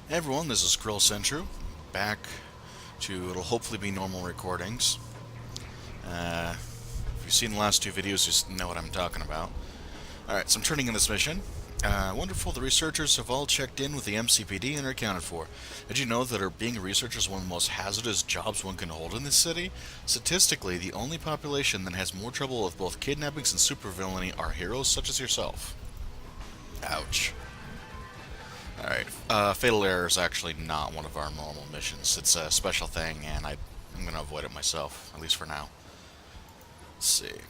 Hey everyone, this is Skrill Centru, back to it'll hopefully be normal recordings. If you've seen the last two videos, you just know what I'm talking about. Alright, so I'm turning in this mission. Wonderful, the researchers have all checked in with the MCPD and are accounted for. Did you know that being a researcher is one of the most hazardous jobs one can hold in this city? Statistically, the only population that has more trouble with both kidnappings and supervillainy are heroes such as yourself. Ouch. Alright, Fatal Error is actually not one of our normal missions. It's a special thing, and I'm going to avoid it myself, at least for now. Let's see.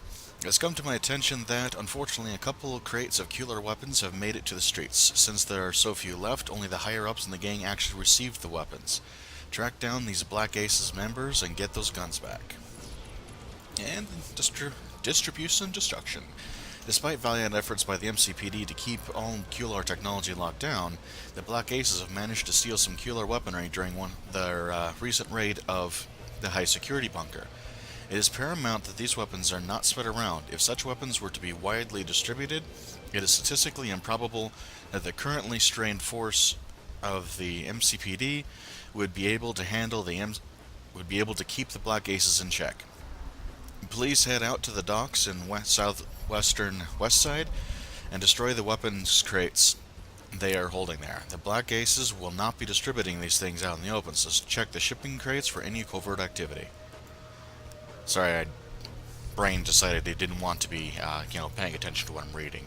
It's come to my attention that, unfortunately, a couple of crates of killer weapons have made it to the streets. Since there are so few left, only the higher-ups in the gang actually received the weapons. Track down these Black Aces members and get those guns back. And distribution and destruction. Despite valiant efforts by the MCPD to keep all QLR technology locked down, the Black Aces have managed to steal some QLR weaponry during their recent raid of the high-security bunker. It is paramount that these weapons are not spread around. If such weapons were to be widely distributed, it is statistically improbable that the currently strained force of the MCPD would be able to keep the Black Aces in check. Please head out to the docks in southwestern west side and destroy the weapons crates they are holding there. The Black Aces will not be distributing these things out in the open, so check the shipping crates for any covert activity. Sorry, my brain decided it didn't want to be, paying attention to what I'm reading.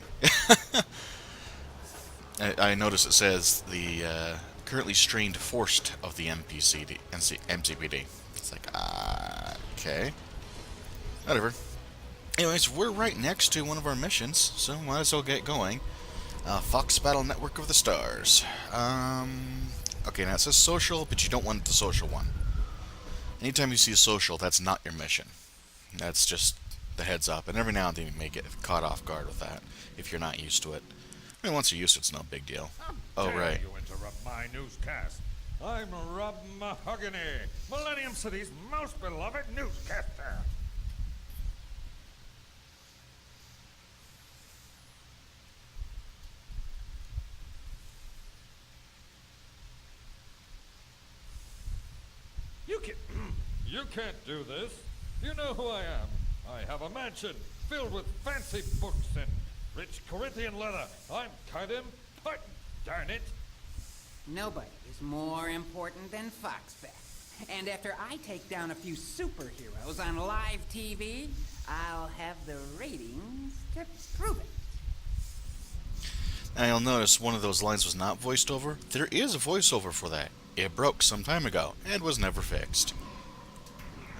I notice it says the currently strained force of the MCPD. It's like, okay. Whatever. Anyways, we're right next to one of our missions, so might as well get going. Foxbat Network of the Stars. Okay, now it says social, but you don't want the social one. Anytime you see a social, that's not your mission. That's just the heads up, and every now and then you may get caught off guard with that, if you're not used to it. I mean, once you're used to it, it's no big deal. How dare you interrupt my newscast? I'm Rob Mahogany, Millennium City's most beloved newscaster. You can't do this. You know who I am. I have a mansion filled with fancy books and rich Corinthian leather. I'm kind of important, darn it. Nobody is more important than Foxbat. And after I take down a few superheroes on live TV, I'll have the ratings to prove it. Now you'll notice one of those lines was not voiced over. There is a voiceover for that. It broke some time ago and was never fixed.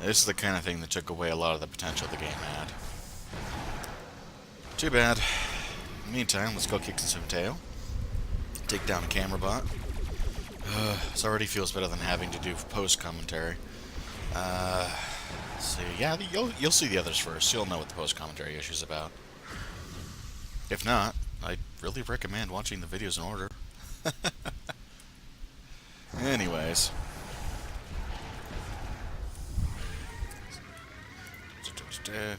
This is the kind of thing that took away a lot of the potential the game had. Too bad. In the meantime, let's go kick some tail. Take down a camera bot. This already feels better than having to do post-commentary. Let's see. Yeah, you'll see the others first. You'll know what the post-commentary issue is about. If not, I really recommend watching the videos in order. Anyways.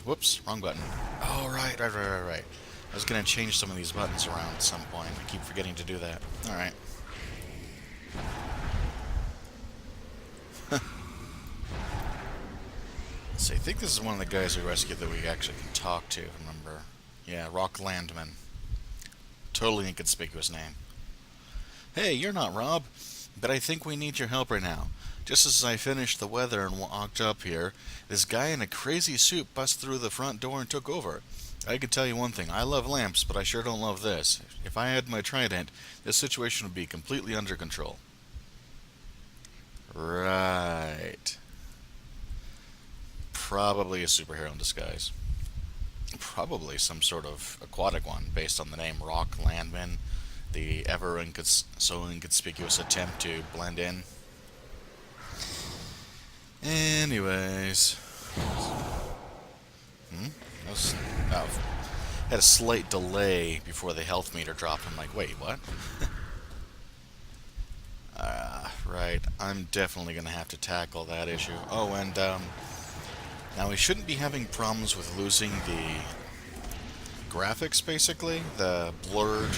Whoops, wrong button. Oh, right. I was going to change some of these buttons around at some point. I keep forgetting to do that. Alright. So I think this is one of the guys we rescued that we actually can talk to, remember? Yeah, Rock Landman. Totally inconspicuous name. Hey, you're not Rob, but I think we need your help right now. Just as I finished the weather and walked up here, this guy in a crazy suit busted through the front door and took over. I can tell you one thing, I love lamps, but I sure don't love this. If I had my trident, this situation would be completely under control. Right. Probably a superhero in disguise. Probably some sort of aquatic one, based on the name Rock Landman, the so inconspicuous attempt to blend in. Anyways. Had a slight delay before the health meter dropped. I'm like, wait, what? Right. I'm definitely going to have to tackle that issue. Oh, and, now we shouldn't be having problems with losing the graphics, basically. The blurred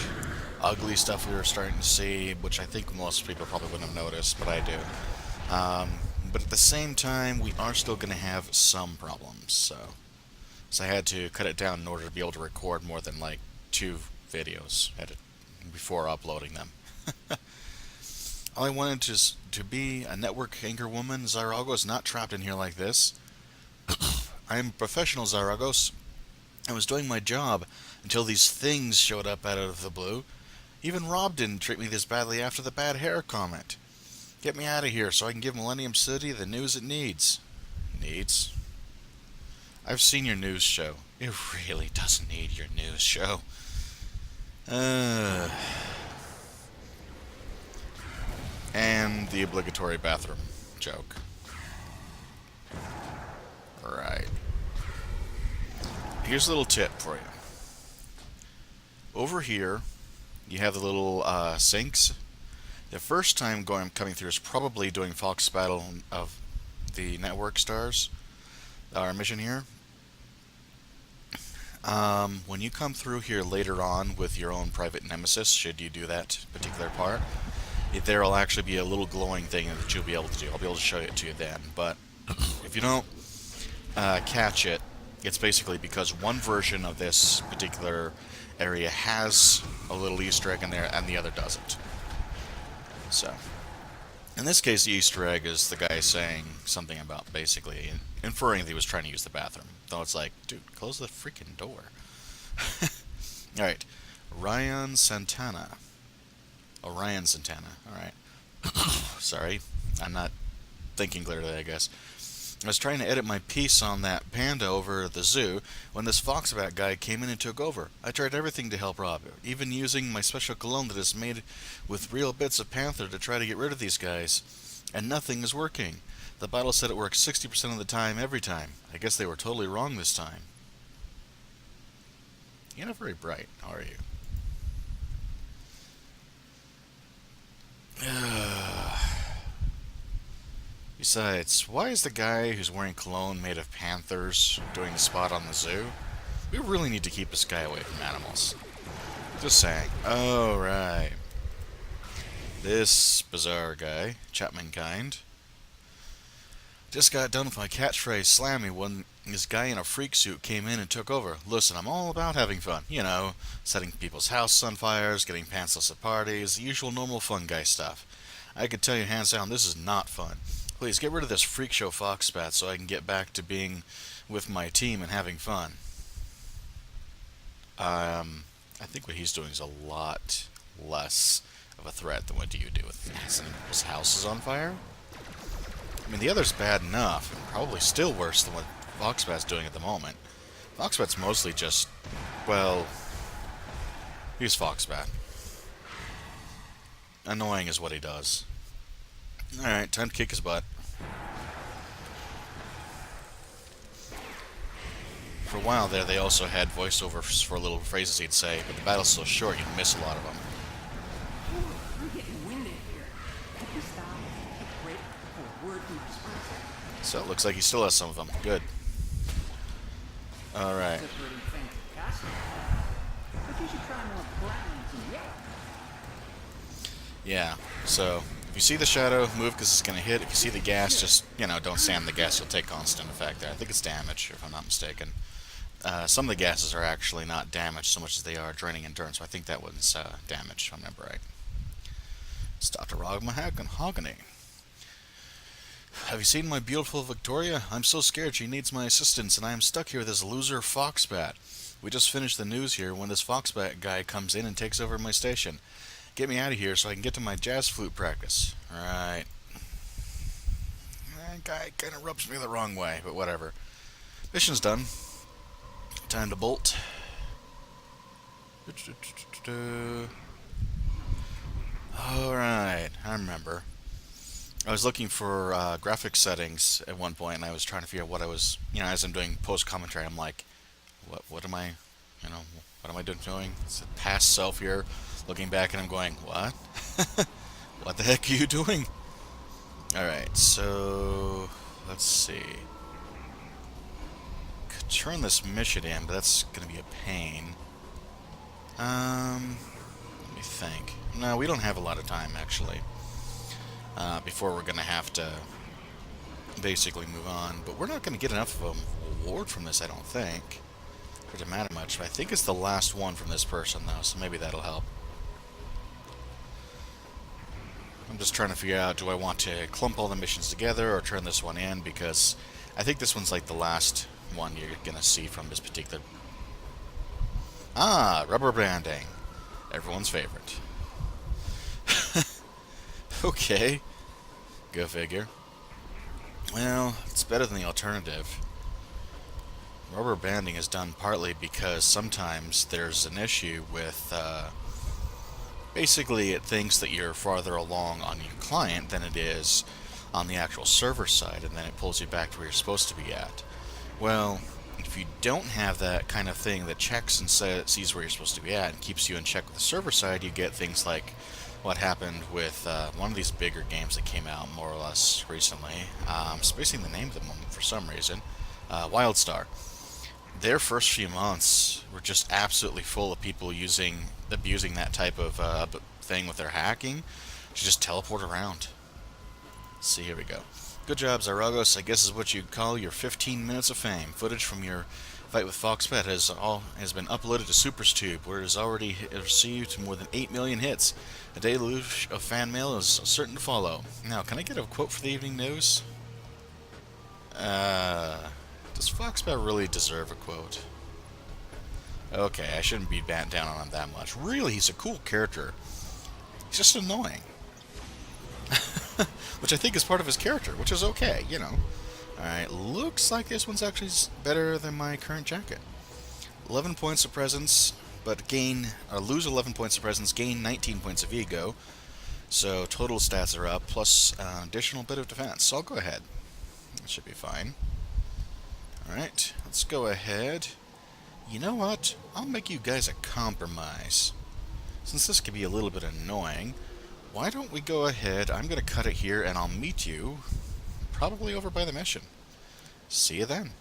ugly stuff we were starting to see, which I think most people probably wouldn't have noticed, but I do. But at the same time, we are still going to have some problems, so I had to cut it down in order to be able to record more than like 2 videos before uploading them. All I wanted to be a network anchor woman. Zarago's not trapped in here like this. I am professional, Zaragos. I was doing my job until these things showed up out of the blue. Even Rob didn't treat me this badly after the bad hair comment. Get me out of here so I can give Millennium City the news it needs. Needs? I've seen your news show. It really doesn't need your news show. And the obligatory bathroom joke. Right. Here's a little tip for you. Over here, you have the little sinks. The first time coming through is probably doing Fox Battle of the Network Stars, our mission here. When you come through here later on with your own private nemesis, should you do that particular part, there will actually be a little glowing thing that you'll be able to do. I'll be able to show it to you then. But if you don't catch it, it's basically because one version of this particular area has a little Easter egg in there and the other doesn't. So, in this case, the Easter egg is the guy saying something about basically inferring that he was trying to use the bathroom. Though it's like, dude, close the freaking door. Alright. Ryan Santana. Orion Santana. Alright. Sorry. I'm not thinking clearly, I guess. I was trying to edit my piece on that panda over at the zoo when this Foxbat guy came in and took over. I tried everything to help Rob, even using my special cologne that is made with real bits of panther to try to get rid of these guys. And nothing is working. The bottle said it works 60% of the time, every time. I guess they were totally wrong this time. You're not very bright, are you? Besides, why is the guy who's wearing cologne made of panthers doing the spot on the zoo? We really need to keep this guy away from animals. Just saying. Oh, right. This bizarre guy, Chapman kind. Just got done with my catchphrase slammy when this guy in a freak suit came in and took over. Listen, I'm all about having fun. You know, setting people's houses on fires, getting pantsless at parties, the usual normal fun guy stuff. I can tell you hands down, this is not fun. Please get rid of this freak show Foxbat so I can get back to being with my team and having fun. I think what he's doing is a lot less of a threat than what you do with his house is on fire. I mean, the other's bad enough, and probably still worse than what Foxbat's doing at the moment. Foxbat's mostly just, well, he's Foxbat. Annoying is what he does. Alright, time to kick his butt. For a while there, they also had voiceovers for little phrases he'd say, but the battle's so short you'd miss a lot of them. I'm getting winded here. Could we stop, take a break, for a word from our sponsor? So it looks like he still has some of them. Good. Alright. It's a pretty fancy costume. But you should try more browns and yellow. Yeah, so if you see the shadow, move because it's going to hit. If you see the gas, just, don't stand in the gas. You'll take constant effect there. I think it's damage, if I'm not mistaken. Some of the gases are actually not damage so much as they are draining endurance, so I think that one's damage, if I remember right. It's Dr. Rog Mahogany. Have you seen my beautiful Victoria? I'm so scared she needs my assistance, and I am stuck here with this loser Foxbat. We just finished the news here when this Foxbat guy comes in and takes over my station. Get me out of here so I can get to my jazz flute practice. Right. That guy kind of rubs me the wrong way, but whatever. Mission's done. Time to bolt. Alright, I remember. I was looking for graphic settings at one point, and I was trying to figure out what I was, as I'm doing post-commentary, I'm like, what am I, what am I doing? It's a past self here, looking back, and I'm going, what? What the heck are you doing? Alright, so, let's see. Could turn this mission in, but that's going to be a pain. Let me think. No, we don't have a lot of time, actually. Before we're going to have to basically move on. But we're not going to get enough of an award from this, I don't think, for it to matter much. But I think it's the last one from this person, though, so maybe that'll help. I'm just trying to figure out, do I want to clump all the missions together or turn this one in? Because I think this one's like the last one you're going to see from this particular... Ah, rubber banding. Everyone's favorite. Okay. Go figure. Well, it's better than the alternative. Rubber banding is done partly because sometimes there's an issue with... basically, it thinks that you're farther along on your client than it is on the actual server side, and then it pulls you back to where you're supposed to be at. Well, if you don't have that kind of thing that checks and sees where you're supposed to be at and keeps you in check with the server side, you get things like what happened with one of these bigger games that came out more or less recently. I'm spacing the name of the moment for some reason. WildStar. Their first few months were just absolutely full of people abusing that type of thing with their hacking to just teleport around. Let's see, here we go. Good job, Zyragos. I guess is what you'd call your 15 minutes of fame. Footage from your fight with Foxbat has been uploaded to SupersTube, where it has already received more than 8 million hits. A deluge of fan mail is certain to follow. Now, can I get a quote for the evening news? Does Foxbat really deserve a quote? Okay, I shouldn't be batting down on him that much. Really, he's a cool character. He's just annoying. Which I think is part of his character, which is okay, you know. Alright, looks like this one's actually better than my current jacket. 11 points of presence, but lose 11 points of presence, gain 19 points of ego. So total stats are up, plus additional bit of defense. So I'll go ahead. That should be fine. Alright, let's go ahead. You know what? I'll make you guys a compromise. Since this could be a little bit annoying, why don't we go ahead, I'm going to cut it here, and I'll meet you probably over by the mission. See you then.